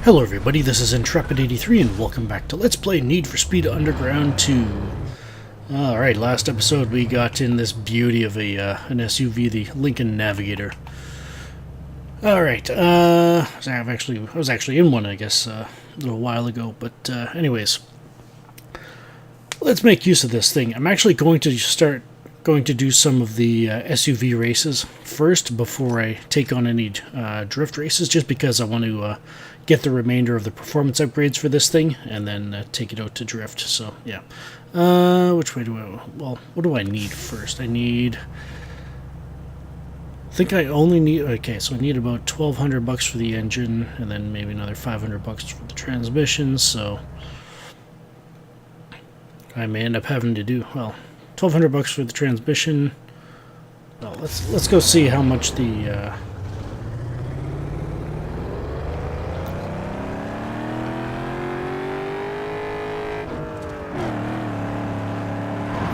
Hello everybody, this is Intrepid83 and welcome back to Let's Play Need for Speed Underground 2. Alright, last episode we got in this beauty of an SUV, the Lincoln Navigator. Alright, I was actually in one, I guess, a little while ago, but anyways. Let's make use of this thing. I'm actually going to do some of the SUV races first before I take on any drift races, just because I want to get the remainder of the performance upgrades for this thing and then take it out to drift. So yeah, which way do I, well, what do I need first? I think I only need, okay, so I need about $1,200 for the engine and then maybe another $500 for the transmission. So I may end up having to do, well, $1,200 for the transmission. Well, let's go see how much the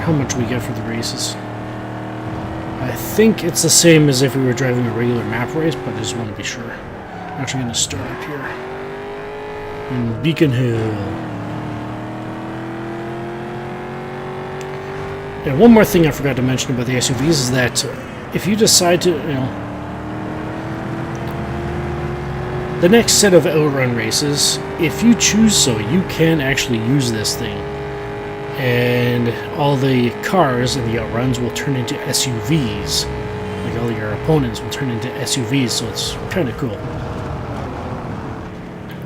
how much we get for the races. I think it's the same as if we were driving a regular map race, but I just want to be sure. I'm actually going to start up here in Beacon Hill. And one more thing I forgot to mention about the SUVs is that if you decide to, the next set of outrun races, if you choose so, you can actually use this thing. And all the cars in the outruns will turn into SUVs. Like all your opponents will turn into SUVs, so it's kind of cool.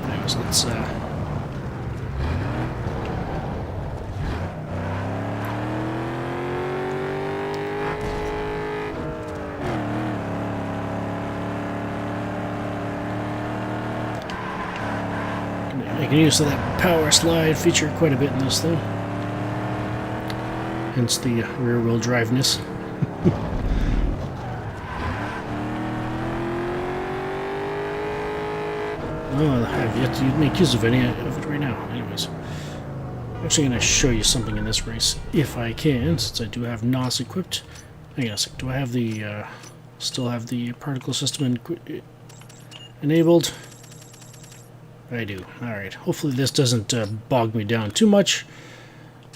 Anyways, let's making use of that power slide feature quite a bit in this thing. Hence the rear-wheel driveness. Oh, I have yet to make use of any of it right now. Anyways, I'm actually going to show you something in this race, if I can, since I do have NOS equipped. Hang on a sec. Do I have the, still have the particle system enabled? I do. Alright. Hopefully this doesn't bog me down too much.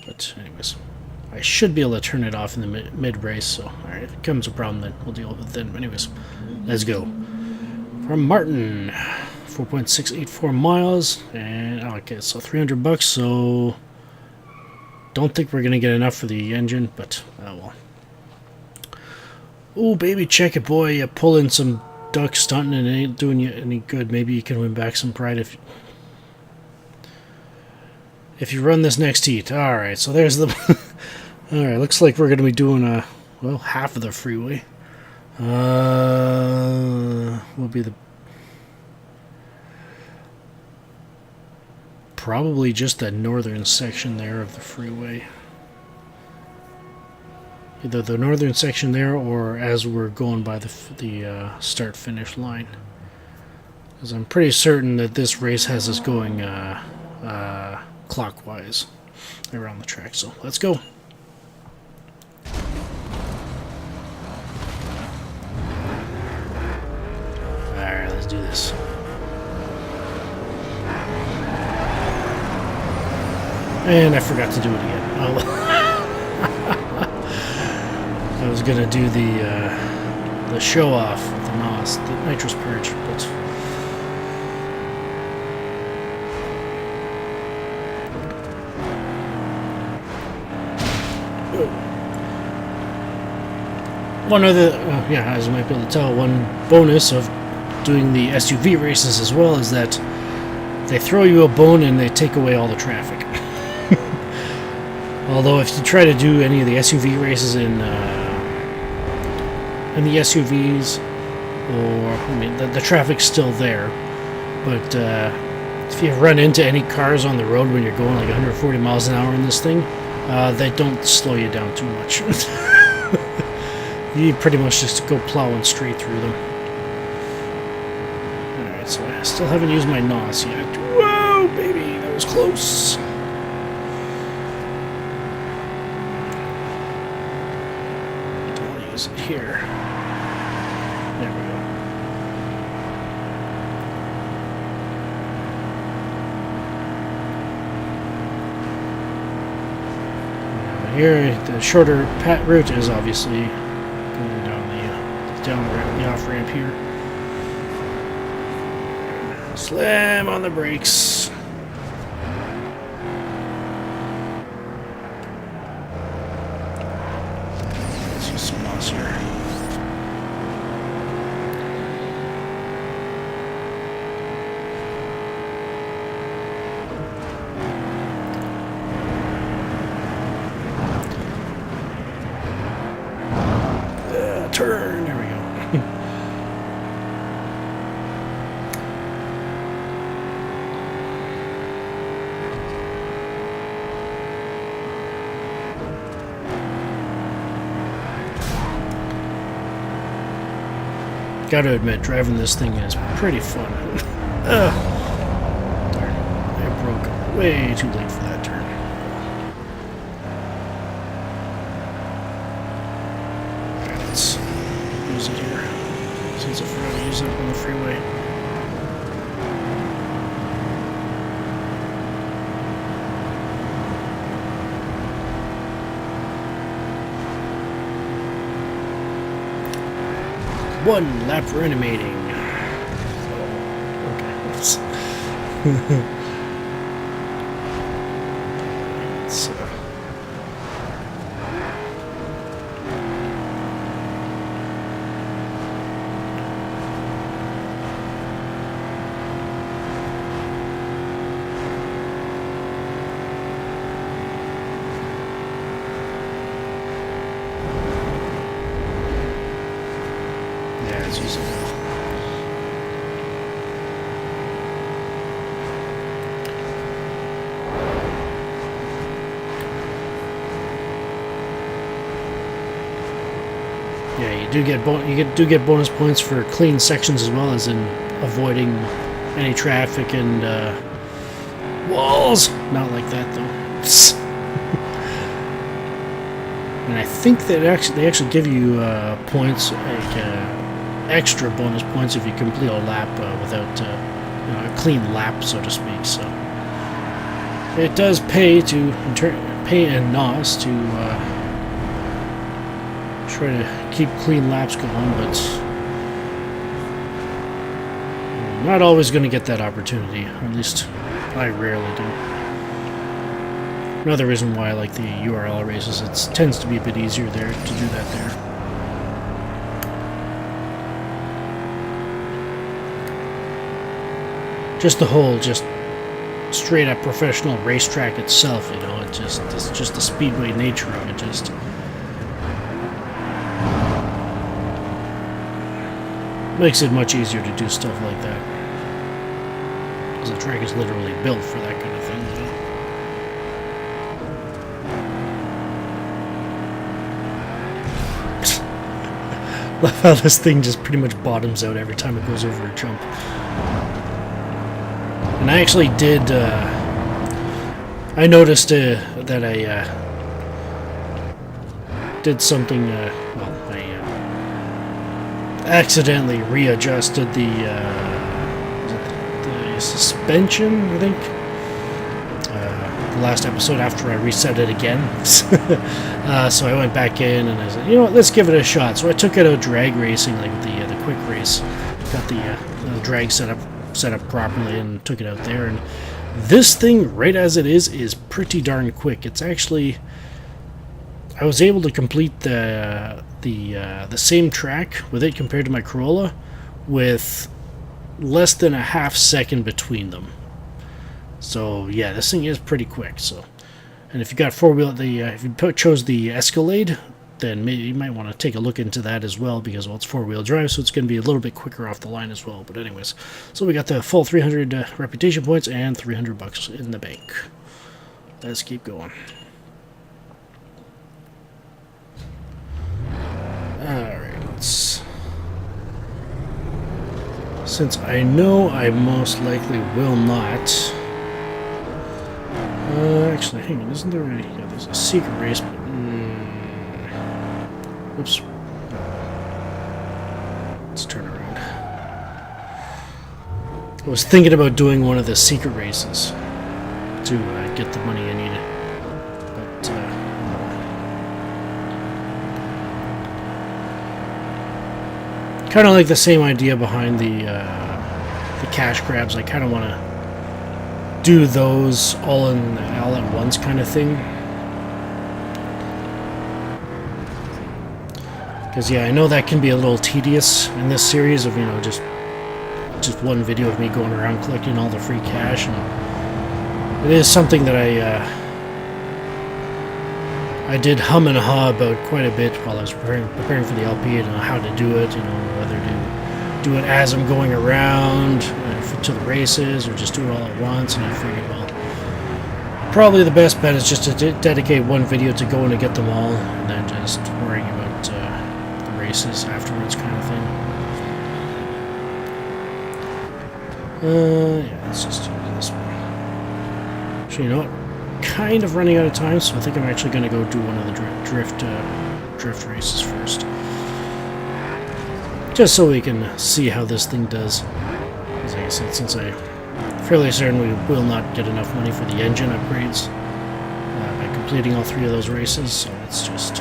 But anyways, I should be able to turn it off in the mid-race, so alright, if it comes a problem then we'll deal with it then. Anyways, let's go. From Martin, 4.684 miles, and okay, so $300, so don't think we're gonna get enough for the engine, but oh well. Oh baby, check it boy, you pulling some duck stunting and it ain't doing you any good. Maybe you can win back some pride if you run this next heat. Alright, so there's the alright, looks like we're going to be doing well, half of the freeway. Will be probably just the northern section there of the freeway. Either the northern section there or as we're going by the start-finish line. Because I'm pretty certain that this race has us going clockwise around the track. So let's go. Alright, let's do this. And I forgot to do it again. Oh. I was gonna do the show off with the NOS, the nitrous purge, but one other, yeah, as you might be able to tell, one bonus of doing the SUV races as well is that they throw you a bone and they take away all the traffic. Although if you try to do any of the SUV races in the SUVs, or I mean, the traffic's still there, but if you run into any cars on the road when you're going like 140 miles an hour in this thing, they don't slow you down too much. You pretty much just go plowing straight through them. Alright, so I still haven't used my NOS yet. Whoa, baby, that was close. I'll use it here. There we go. here, the shorter route is obviously going down the off ramp here. Slam on the brakes. Let's use some moss here. Turn. There we go. Gotta admit, driving this thing is pretty fun. Darn. I broke way too late for that turn. Alright, let's use it here. Since I forgot to use it on the freeway. One lap for animating. Okay. Let's, yeah, you do get bonus points for clean sections as well as in avoiding any traffic and walls. Not like that though. And I think that they actually give you points, like extra bonus points if you complete a lap without a clean lap, so to speak. So it does pay in NOS to try to keep clean laps going, but not always going to get that opportunity. Or at least I rarely do. Another reason why I like the URL races, it tends to be a bit easier there to do that there. Just the whole, straight up professional racetrack itself, you know, it's just the speedway nature of it, just makes it much easier to do stuff like that. Because the track is literally built for that kind of thing, you know? Love how this thing just pretty much bottoms out every time it goes over a jump. And I actually did, I noticed that I did something, well, I accidentally readjusted the suspension, I think, the last episode after I reset it again. So I went back in and I said, you know what, let's give it a shot. So I took it out drag racing, like the quick race, got the drag set up properly and took it out there, and this thing, right as it is pretty darn quick. It's actually, I was able to complete the same track with it compared to my Corolla with less than a half second between them. So yeah, this thing is pretty quick. So, and if you got if you chose the Escalade, then maybe you might want to take a look into that as well, because, well, it's four-wheel drive, so it's going to be a little bit quicker off the line as well. But anyways, so we got the full 300 reputation points and $300 in the bank. Let's keep going. Alright, let's... Since I know I most likely will not... actually, hang on, isn't there a... Yeah, there's a secret race, but... Oops. Let's turn around. I was thinking about doing one of the secret races to get the money I needed. But, kind of like the same idea behind the cash grabs. I kind of want to do those all at once kind of thing. Because yeah, I know that can be a little tedious in this series of, you know, just one video of me going around collecting all the free cash, and it is something that I did hum and haw about quite a bit while I was preparing for the LP, and how to do it, you know, whether to do it as I'm going around to the races or just do it all at once. And I figured, well, probably the best bet is just to dedicate one video to going to get them all, and then just worrying about the races afterwards, kind of thing. Yeah, let's just do this one. So, you know what? Kind of running out of time, so I think I'm actually going to go do one of the drift races first, just so we can see how this thing does. As I said, since I'm fairly certain we will not get enough money for the engine upgrades by completing all 3 of those races, so let's just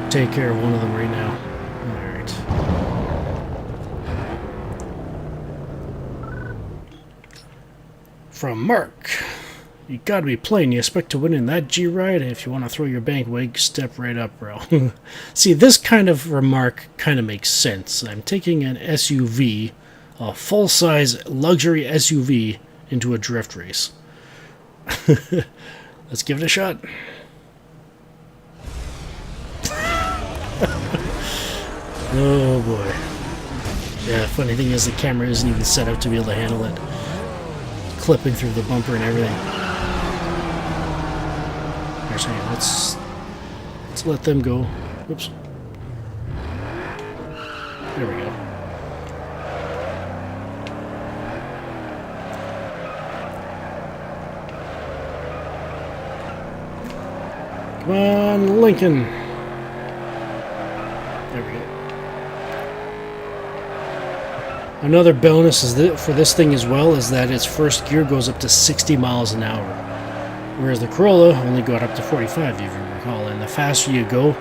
take care of one of them right now. Alright. From Mark. You gotta be playing. You expect to win in that G-Ride? If you want to throw your bank away, step right up, bro. See, this kind of remark kind of makes sense. I'm taking an SUV, a full-size luxury SUV, into a drift race. Let's give it a shot. Oh boy. Yeah, funny thing is the camera isn't even set up to be able to handle it. Clipping through the bumper and everything. Actually, let's let them go. Whoops. There we go. Come on, Lincoln. There we go. Another bonus is that for this thing as well is that its first gear goes up to 60 miles an hour, whereas the Corolla only got up to 45, if you recall. And the faster you go,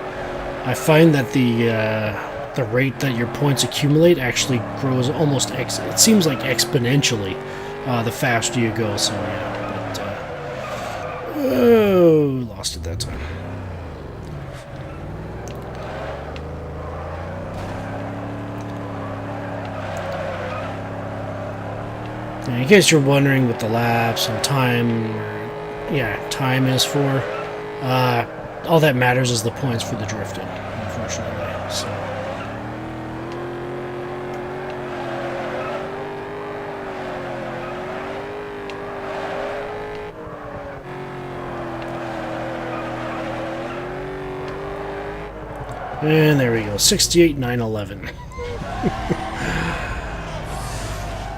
I find that the rate that your points accumulate actually grows almost it seems like exponentially the faster you go. So yeah, but oh, lost it that time. In case you're wondering what the laps and time is for, all that matters is the points for the drifting, unfortunately. So. And there we go, 68,911.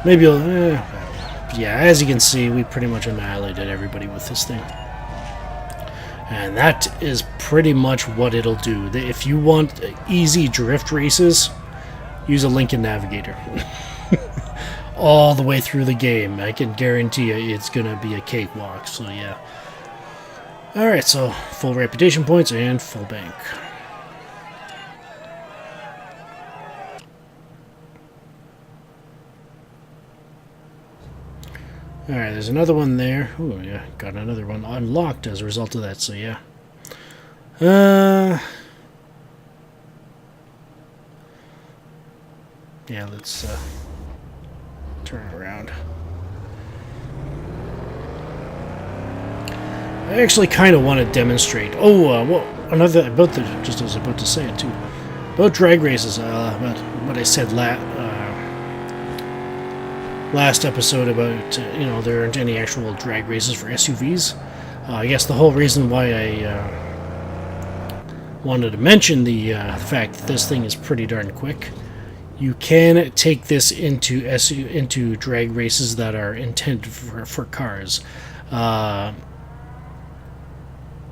Maybe you'll... yeah, as you can see, we pretty much annihilated everybody with this thing. And that is pretty much what it'll do. If you want easy drift races, use a Lincoln Navigator. All the way through the game. I can guarantee you it's going to be a cakewalk, so yeah. Alright, so full reputation points and full bank. Alright, there's another one there. Oh, yeah, got another one unlocked as a result of that, so yeah. Yeah, let's turn it around. I actually kind of want to demonstrate. Oh, well, another about the just I was about to say it too about drag races. About what I said last episode about you know, there aren't any actual drag races for SUVs. I guess the whole reason why I wanted to mention the fact that this thing is pretty darn quick. You can take this into drag races that are intended for cars.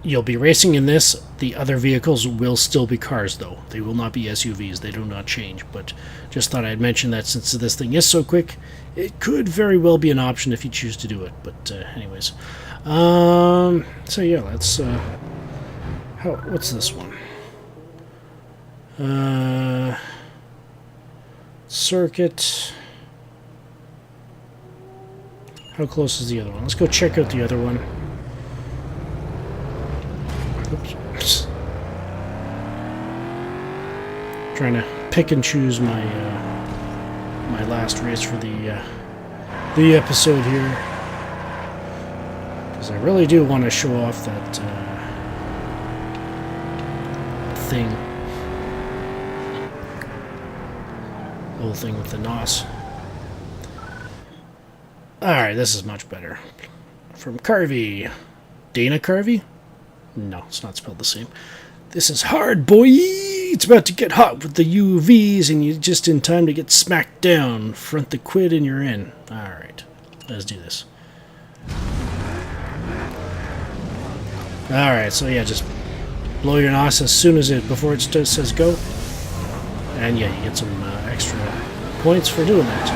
You'll be racing in this. The other vehicles will still be cars, though. They will not be SUVs. They do not change. But just thought I'd mention that since this thing is so quick, it could very well be an option if you choose to do it. But anyways, so yeah, let's. What's this one? Circuit. How close is the other one? Let's go check out the other one. Oops. Trying to pick and choose my my last race for the episode here, because I really do want to show off that thing, the whole thing with the NOS. Alright, this is much better. From Carvey. Dana Carvey? No, it's not spelled the same. This is hard, boy! It's about to get hot with the UVs, and you're just in time to get smacked down. Front the quid and you're in. Alright, let's do this. Alright, so yeah, just blow your NOS as soon as before it says go. And yeah, you get some extra points for doing that.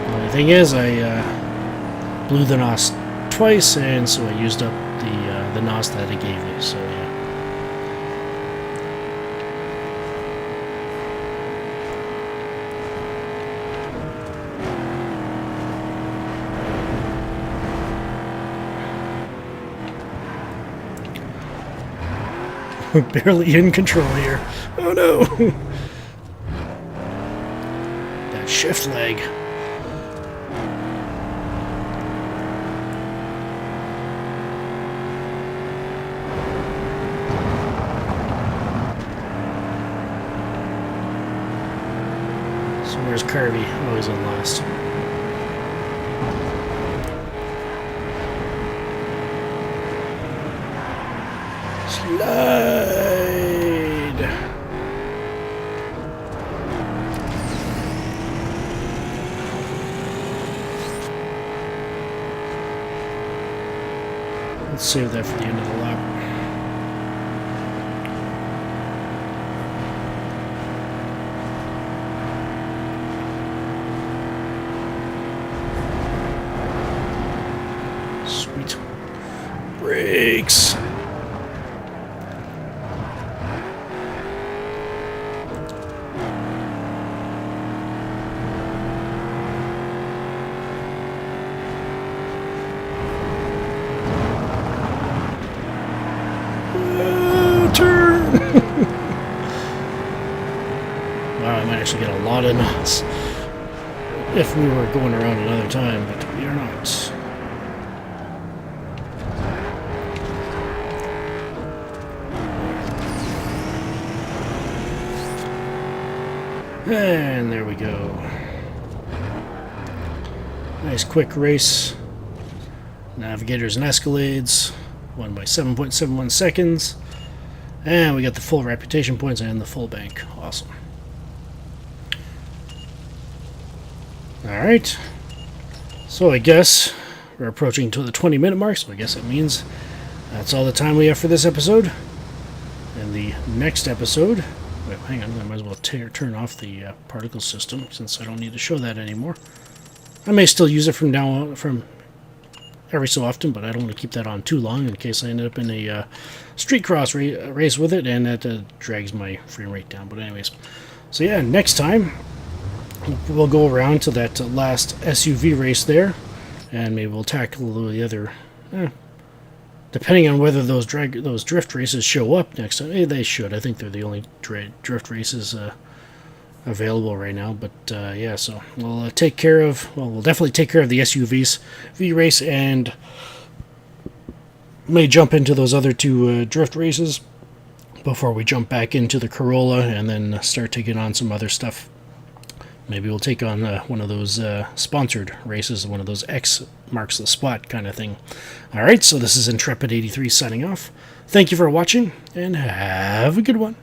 The only thing is, I blew the NOS twice, and so I used up the NOS that it gave me, so yeah. We're barely in control here. Oh no! That shift lag. So where's Carvey? Oh, he's on last. Slide! Let's save that for the end of the lap. Sweet. Brakes! Turn! Wow, I might actually get a lot of knots if we were going around another time, but we are not. And there we go. Nice quick race. Navigators and Escalades. Won by 7.71 seconds. And we got the full reputation points and the full bank. Awesome. Alright. So I guess we're approaching to the 20-minute mark, so I guess it means that's all the time we have for this episode. And the next episode... Wait, hang on, I might as well turn off the particle system, since I don't need to show that anymore. I may still use it from now on, from every so often, but I don't want to keep that on too long in case I end up in a street cross race with it, and that drags my frame rate down. But anyways, so yeah, next time we'll go around to that last SUV race there, and maybe we'll tackle the other... depending on whether those drift races show up next time. They should. I think they're the only drift races available right now. But yeah, so we'll take care of... Well, we'll definitely take care of the SUVs race, and may jump into those other two drift races before we jump back into the Corolla and then start taking on some other stuff. Maybe we'll take on one of those sponsored races, one of those X marks the spot kind of thing. Alright, so this is Intrepid83 signing off. Thank you for watching, and have a good one.